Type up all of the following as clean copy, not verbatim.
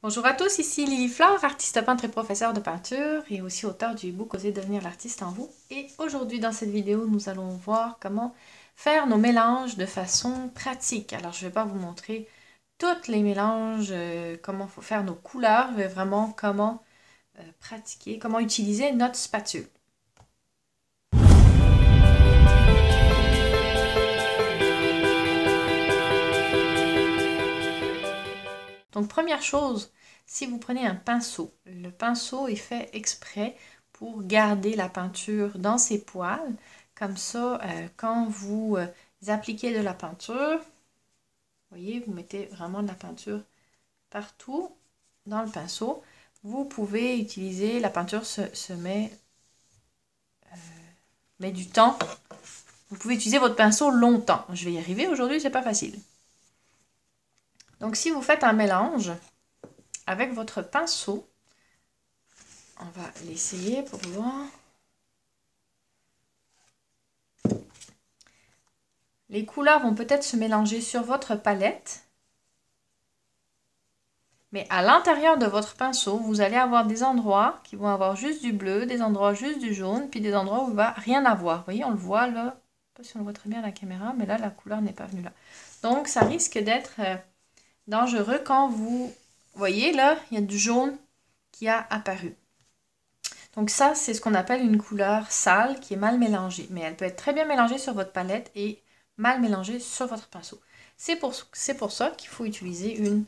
Bonjour à tous, ici Lily Flore, artiste peintre et professeure de peinture et aussi auteur du e-book Osez devenir l'artiste en vous. Et aujourd'hui dans cette vidéo, nous allons voir comment faire nos mélanges de façon pratique. Alors je ne vais pas vous montrer tous les mélanges, comment faut faire nos couleurs, mais vraiment comment pratiquer, comment utiliser notre spatule. Donc première chose, si vous prenez un pinceau, le pinceau est fait exprès pour garder la peinture dans ses poils. Comme ça, quand vous appliquez de la peinture, vous voyez, vous mettez vraiment de la peinture partout dans le pinceau. Vous pouvez utiliser, la peinture se met du temps. Vous pouvez utiliser votre pinceau longtemps. Je vais y arriver aujourd'hui, c'est pas facile. Donc si vous faites un mélange avec votre pinceau, on va l'essayer pour voir. Les couleurs vont peut-être se mélanger sur votre palette, mais à l'intérieur de votre pinceau, vous allez avoir des endroits qui vont avoir juste du bleu, des endroits juste du jaune, puis des endroits où il ne va rien avoir. Vous voyez, on le voit là, je ne sais pas si on le voit très bien à la caméra, mais là, la couleur n'est pas venue là. Donc, ça risque d'être dangereux quand vous voyez là, il y a du jaune qui a apparu. Donc ça, c'est ce qu'on appelle une couleur sale qui est mal mélangée, mais elle peut être très bien mélangée sur votre palette et mal mélangée sur votre pinceau. C'est pour ça qu'il faut utiliser une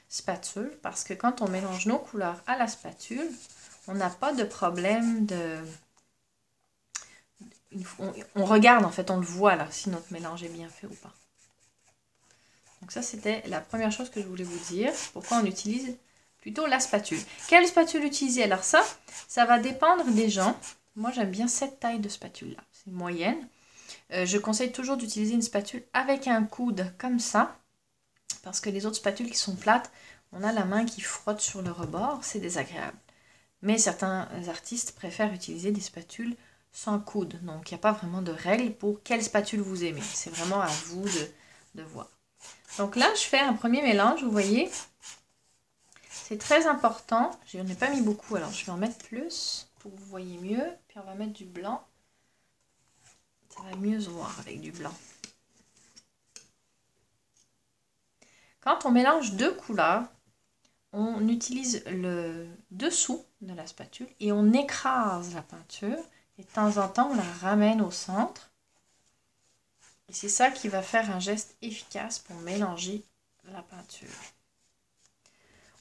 spatule, parce que quand on mélange nos couleurs à la spatule, on n'a pas de problème de... On regarde en fait, on le voit là, si notre mélange est bien fait ou pas. Donc ça, c'était la première chose que je voulais vous dire. Pourquoi on utilise plutôt la spatule. Quelle spatule utiliser? Alors ça va dépendre des gens. Moi, j'aime bien cette taille de spatule-là. C'est moyenne. Je conseille toujours d'utiliser une spatule avec un coude comme ça. Parce que les autres spatules qui sont plates, on a la main qui frotte sur le rebord. C'est désagréable. Mais certains artistes préfèrent utiliser des spatules sans coude. Donc, il n'y a pas vraiment de règle pour quelle spatule vous aimez. C'est vraiment à vous de voir. Donc là, je fais un premier mélange, vous voyez. C'est très important. Je n'en ai pas mis beaucoup, alors je vais en mettre plus pour que vous voyez mieux. Puis on va mettre du blanc. Ça va mieux se voir avec du blanc. Quand on mélange deux couleurs, on utilise le dessous de la spatule et on écrase la peinture. Et de temps en temps, on la ramène au centre. Et c'est ça qui va faire un geste efficace pour mélanger la peinture.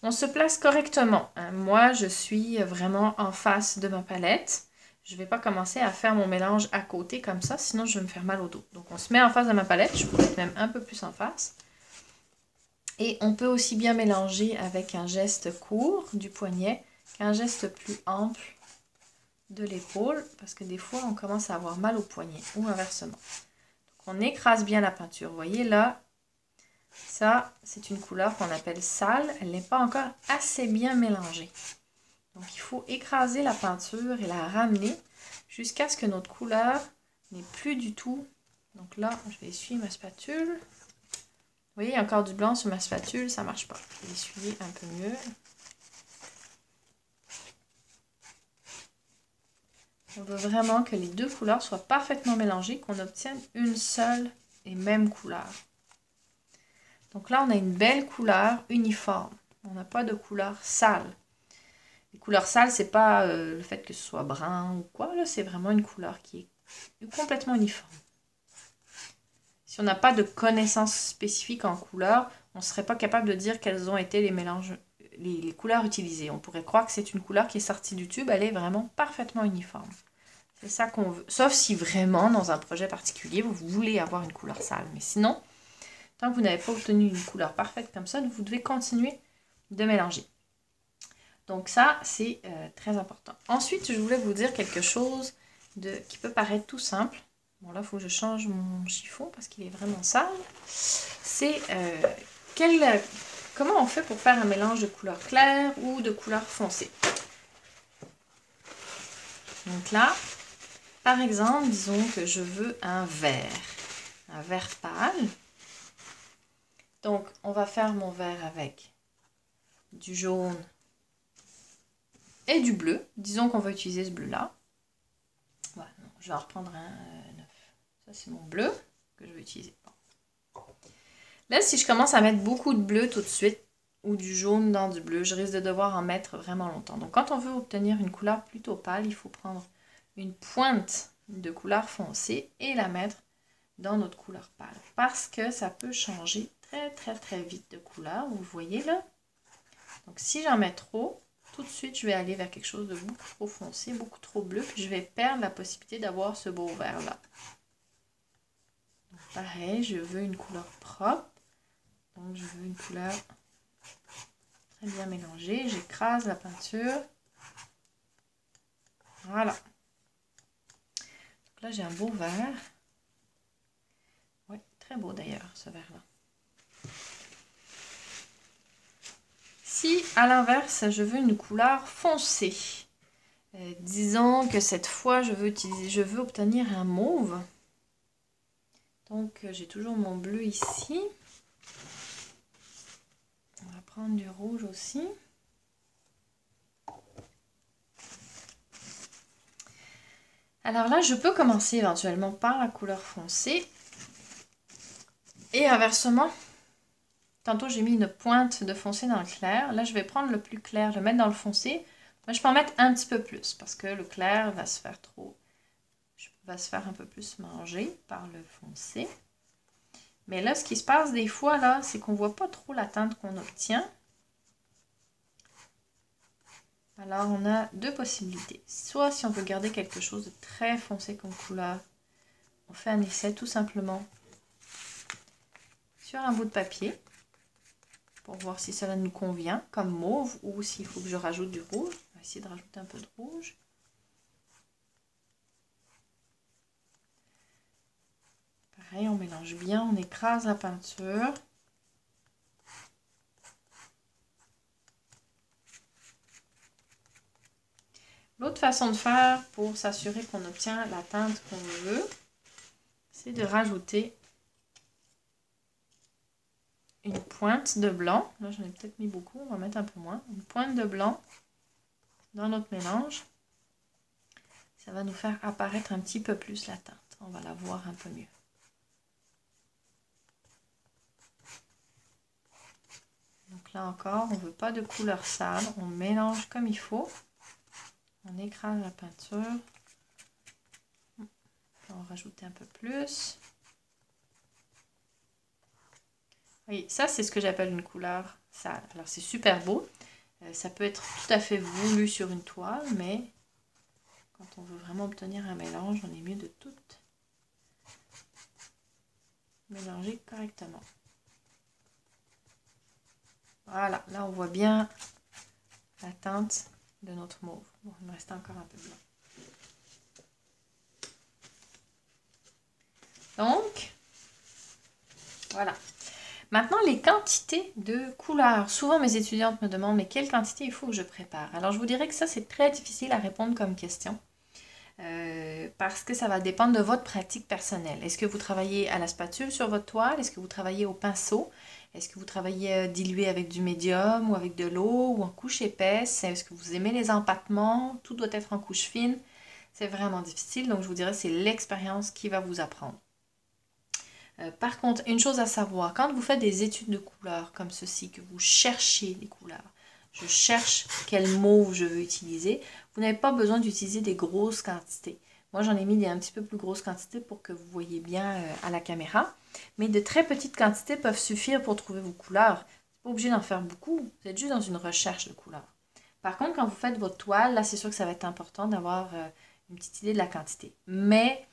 On se place correctement. Moi, je suis vraiment en face de ma palette. Je ne vais pas commencer à faire mon mélange à côté comme ça, sinon je vais me faire mal au dos. Donc on se met en face de ma palette, je pourrais être même un peu plus en face. Et on peut aussi bien mélanger avec un geste court du poignet qu'un geste plus ample de l'épaule, parce que des fois on commence à avoir mal au poignet ou inversement. Donc on écrase bien la peinture. Vous voyez là, ça c'est une couleur qu'on appelle sale, elle n'est pas encore assez bien mélangée. Donc il faut écraser la peinture et la ramener jusqu'à ce que notre couleur n'ait plus du tout. Donc là, je vais essuyer ma spatule. Vous voyez, il y a encore du blanc sur ma spatule, ça ne marche pas. Je vais essuyer un peu mieux. On veut vraiment que les deux couleurs soient parfaitement mélangées, qu'on obtienne une seule et même couleur. Donc là, on a une belle couleur uniforme. On n'a pas de couleur sale. Les couleurs sales, c'est pas le fait que ce soit brun ou quoi, c'est vraiment une couleur qui est complètement uniforme. Si on n'a pas de connaissances spécifiques en couleurs, on ne serait pas capable de dire quels ont été les mélanges, les couleurs utilisées. On pourrait croire que c'est une couleur qui est sortie du tube, elle est vraiment parfaitement uniforme. C'est ça qu'on veut. Sauf si vraiment, dans un projet particulier, vous voulez avoir une couleur sale. Mais sinon, tant que vous n'avez pas obtenu une couleur parfaite comme ça, vous devez continuer de mélanger. Donc ça, c'est très important. Ensuite, je voulais vous dire quelque chose qui peut paraître tout simple. Bon, là, il faut que je change mon chiffon parce qu'il est vraiment sale. C'est comment on fait pour faire un mélange de couleurs claires ou de couleurs foncées. Donc là, par exemple, disons que je veux un vert pâle. Donc, on va faire mon vert avec du jaune et du bleu. Disons qu'on va utiliser ce bleu-là. Voilà, non, je vais en reprendre un neuf. Ça, c'est mon bleu que je vais utiliser. Là, si je commence à mettre beaucoup de bleu tout de suite, ou du jaune dans du bleu, je risque de devoir en mettre vraiment longtemps. Donc, quand on veut obtenir une couleur plutôt pâle, il faut prendre une pointe de couleur foncée et la mettre dans notre couleur pâle. Parce que ça peut changer très vite de couleur. Vous voyez là? Donc, si j'en mets trop, tout de suite, je vais aller vers quelque chose de beaucoup trop foncé, beaucoup trop bleu, puis je vais perdre la possibilité d'avoir ce beau vert là. Donc, pareil, je veux une couleur propre. Donc, je veux une couleur très bien mélangée. J'écrase la peinture. Voilà. Donc là, j'ai un beau vert. Oui, très beau d'ailleurs, ce vert-là. Si, à l'inverse, je veux une couleur foncée, disons que cette fois, je veux obtenir un mauve. Donc, j'ai toujours mon bleu ici. On va prendre du rouge aussi. Alors là, je peux commencer éventuellement par la couleur foncée. Et inversement, tantôt j'ai mis une pointe de foncé dans le clair. Là, je vais prendre le plus clair, le mettre dans le foncé. Mais je peux en mettre un petit peu plus parce que le clair va se faire un peu plus manger par le foncé. Mais là, ce qui se passe des fois, là, c'est qu'on ne voit pas trop la teinte qu'on obtient. Alors, on a deux possibilités. Soit, si on veut garder quelque chose de très foncé comme couleur, on fait un essai tout simplement sur un bout de papier pour voir si cela nous convient comme mauve ou s'il faut que je rajoute du rouge. On va essayer de rajouter un peu de rouge. Pareil, on mélange bien, on écrase la peinture. L'autre façon de faire pour s'assurer qu'on obtient la teinte qu'on veut, c'est de rajouter une pointe de blanc. Là, j'en ai peut-être mis beaucoup, on va mettre un peu moins. Une pointe de blanc dans notre mélange. Ça va nous faire apparaître un petit peu plus la teinte. On va la voir un peu mieux. Donc là encore, on ne veut pas de couleur sale. On mélange comme il faut. On écrase la peinture. On va rajouter un peu plus. Oui, ça c'est ce que j'appelle une couleur sale. Alors c'est super beau. Ça peut être tout à fait voulu sur une toile, mais quand on veut vraiment obtenir un mélange, on est mieux de tout mélanger correctement. Voilà, là on voit bien la teinte de notre mauve. Bon, il me reste encore un peu blanc. Donc, voilà. Maintenant, les quantités de couleurs. Souvent, mes étudiantes me demandent, mais quelle quantité il faut que je prépare? Alors, je vous dirais que ça, c'est très difficile à répondre comme question. Parce que ça va dépendre de votre pratique personnelle. Est-ce que vous travaillez à la spatule sur votre toile? Est-ce que vous travaillez au pinceau? Est-ce que vous travaillez dilué avec du médium ou avec de l'eau ou en couche épaisse? Est-ce que vous aimez les empattements? Tout doit être en couche fine. C'est vraiment difficile, donc je vous dirais que c'est l'expérience qui va vous apprendre. Par contre, une chose à savoir, quand vous faites des études de couleurs comme ceci, que vous cherchez les couleurs, je cherche quel mauve je veux utiliser, vous n'avez pas besoin d'utiliser des grosses quantités. Moi, j'en ai mis des un petit peu plus grosses quantités pour que vous voyez bien à la caméra. Mais de très petites quantités peuvent suffire pour trouver vos couleurs. Vous n'êtes pas obligé d'en faire beaucoup, vous êtes juste dans une recherche de couleurs. Par contre, quand vous faites votre toile, là, c'est sûr que ça va être important d'avoir une petite idée de la quantité. Mais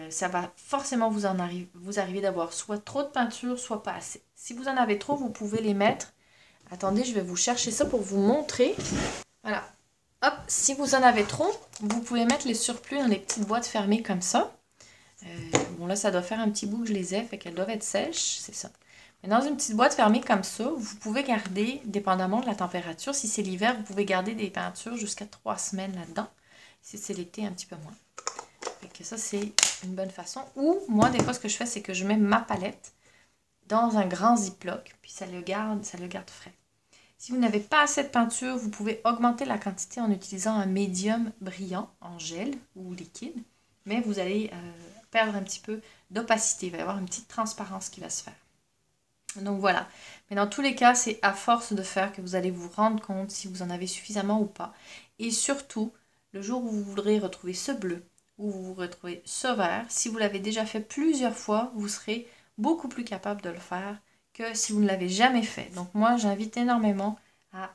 ça va forcément vous arriver d'avoir soit trop de peinture, soit pas assez. Si vous en avez trop, vous pouvez les mettre. Attendez, je vais vous chercher ça pour vous montrer. Voilà. Hop, si vous en avez trop, vous pouvez mettre les surplus dans les petites boîtes fermées comme ça. Bon là, ça doit faire un petit bout que je les ai, fait qu'elles doivent être sèches, c'est ça. Mais dans une petite boîte fermée comme ça, vous pouvez garder, dépendamment de la température, si c'est l'hiver, vous pouvez garder des peintures jusqu'à 3 semaines là-dedans. Si c'est l'été, un petit peu moins. Fait que ça, c'est une bonne façon. Ou, moi, des fois, ce que je fais, c'est que je mets ma palette dans un grand ziploc, puis ça le garde frais. Si vous n'avez pas assez de peinture, vous pouvez augmenter la quantité en utilisant un médium brillant en gel ou liquide, mais vous allez perdre un petit peu d'opacité, il va y avoir une petite transparence qui va se faire. Donc voilà, mais dans tous les cas, c'est à force de faire que vous allez vous rendre compte si vous en avez suffisamment ou pas. Et surtout, le jour où vous voudrez retrouver ce bleu, où vous retrouvez ce vert, si vous l'avez déjà fait plusieurs fois, vous serez beaucoup plus capable de le faire que si vous ne l'avez jamais fait. Donc moi, j'invite énormément à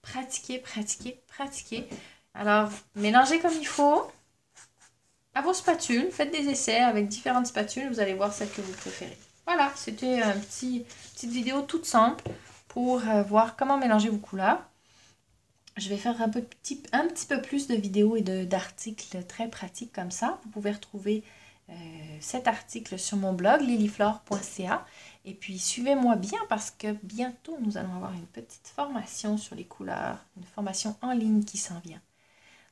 pratiquer, pratiquer, pratiquer. Alors, mélangez comme il faut à vos spatules, faites des essais avec différentes spatules, vous allez voir celle que vous préférez. Voilà, c'était une petite vidéo toute simple pour voir comment mélanger vos couleurs. Je vais faire un petit peu plus de vidéos et d'articles très pratiques comme ça. Vous pouvez retrouver cet article sur mon blog lilyflore.ca. Et puis suivez-moi bien parce que bientôt nous allons avoir une petite formation sur les couleurs, une formation en ligne qui s'en vient.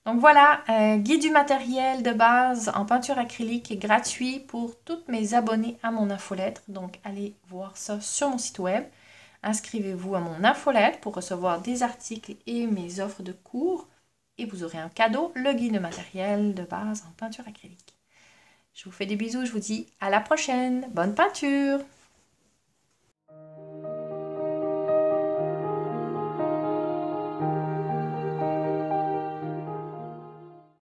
Donc voilà, guide du matériel de base en peinture acrylique gratuit pour toutes mes abonnés à mon infolettre. Donc allez voir ça sur mon site web. Inscrivez-vous à mon infolettre pour recevoir des articles et mes offres de cours. Et vous aurez un cadeau, le guide de matériel de base en peinture acrylique. Je vous fais des bisous, je vous dis à la prochaine. Bonne peinture!